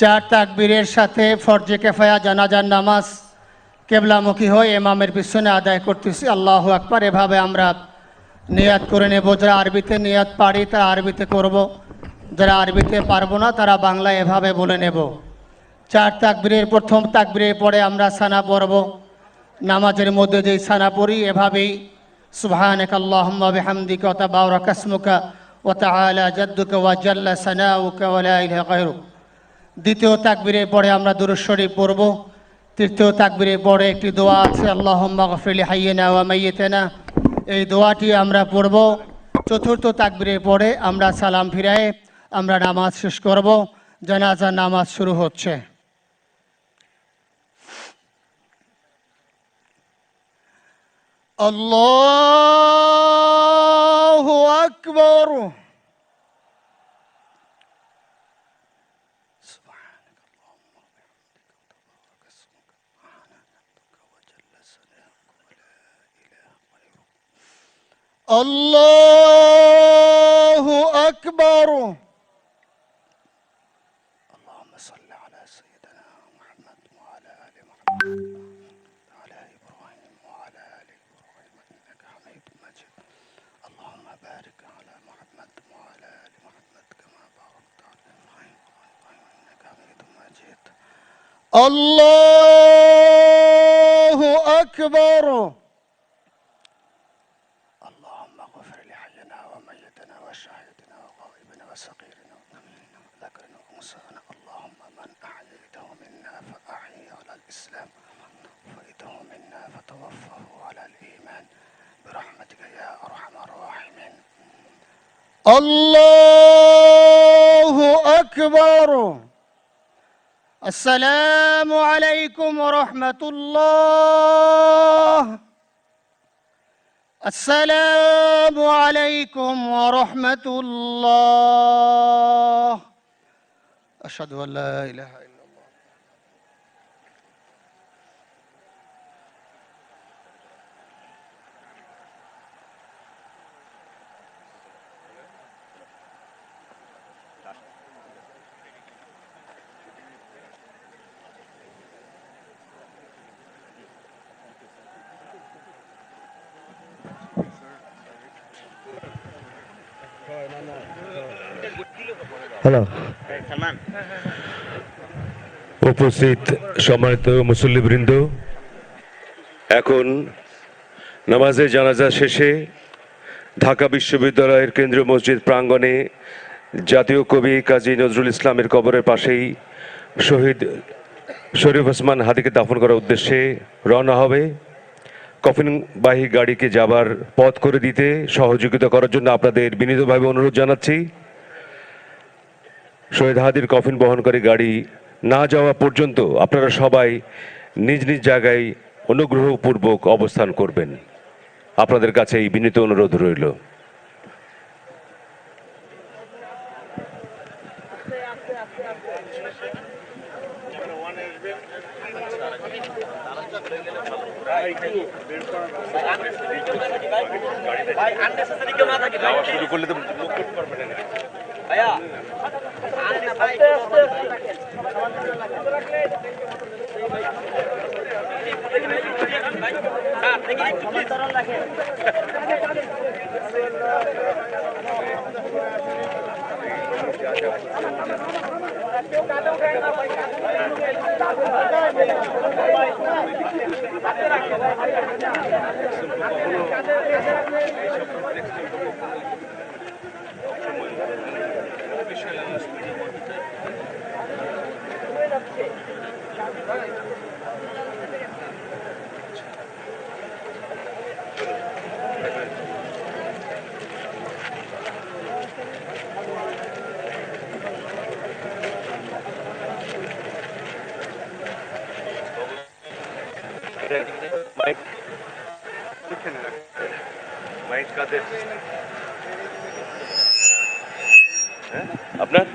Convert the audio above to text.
চার তাকবীরের সাথে ফরজে কেফায়া জানাজার নামাজ কেবলামুখী হয়ে ইমামের পিছনে আদায় করতেছি। আল্লাহু আকবার। এভাবে আমরা নিয়াত করে নেব। যারা আরবিতে নিয়াত পারি তারা আরবিতে করব, যারা আরবিতে পারবো না তারা বাংলায় এভাবে বলে নেব। চার তাকবীরের প্রথম তাকবীরের পরে আমরা সানা পড়ব। নামাজের মধ্যে যেই সানা পড়ি এভাবেই সুবহানাকা আল্লাহুম্মা বিহামদিকা ওয়া তাবারাকা ইসমুকা ওয়া তাআলা জাদ্দুকা ওয়া জাল্লা সানাউকা ওয়া লা ইলাহা গায়রুক। দ্বিতীয় তাকবীরের পরে আমরা দুরূদ শরীফ পড়ব। তৃতীয় তাকবীরের পরে একটি দোয়া আছে, আল্লাহুম্মা গফির লিহাইয়িনা ওয়া মাইয়িতিনা, এই দোয়াটি আমরা পড়ব। চতুর্থ তাকবীরের পরে আমরা সালাম ফিরায়ে আমরা নামাজ শেষ করব। জানাজার নামাজ শুরু হচ্ছে। আল্লাহু আকবার। আল্লাহু আকবার। اللهم صل على سيدنا محمد وعلى آل محمد وعلى إبراهيم وعلى آل إبراهيم إنك حميد مجيد. اللهم بارك على محمد وعلى آل محمد كما باركت على إبراهيم وعلى إبراهيم إنك حميد مجيد. الله أكبر. اللهم اغفر لحينا وميتنا وشاهدنا وغائبنا وصغيرنا وذكرنا وأنثانا. اللهم من أحييته منا فأحيه على الإسلام ومن توفيته منا فتوفه على الإيمان برحمتك يا أرحم الراحمين. الله أكبر. السلام عليكم ورحمة الله. السلام عليكم ورحمة الله. أشهد أن لا إله إلا الله. হ্যালো, উপস্থিত সম্মানিত মুসল্লিবৃন্দ, এখন নামাজে জানাজা শেষে ঢাকা বিশ্ববিদ্যালয়ের কেন্দ্রীয় মসজিদ প্রাঙ্গণে জাতীয় কবি কাজী নজরুল ইসলামের কবরের পাশেই শহীদ শরীফ ওসমান হাদিকে দাফন করার উদ্দেশ্যে রওনা হবে। কফিনবাহী গাড়িকে যাবার পথ করে দিতে সহযোগিতা করার জন্য আপনাদের বিনীতভাবে অনুরোধ জানাচ্ছি। শহীদ হাদির কফিন বহনকারী গাড়ি না যাওয়া পর্যন্ত আপনারা সবাই নিজ নিজ জায়গায় অনুগ্রহপূর্বক অবস্থান করবেন। আপনাদের কাছে এই বিনীত অনুরোধ রইল। শুরু করলে তো মুখ করতে পারবেন না। মাইক কাদের? আপনার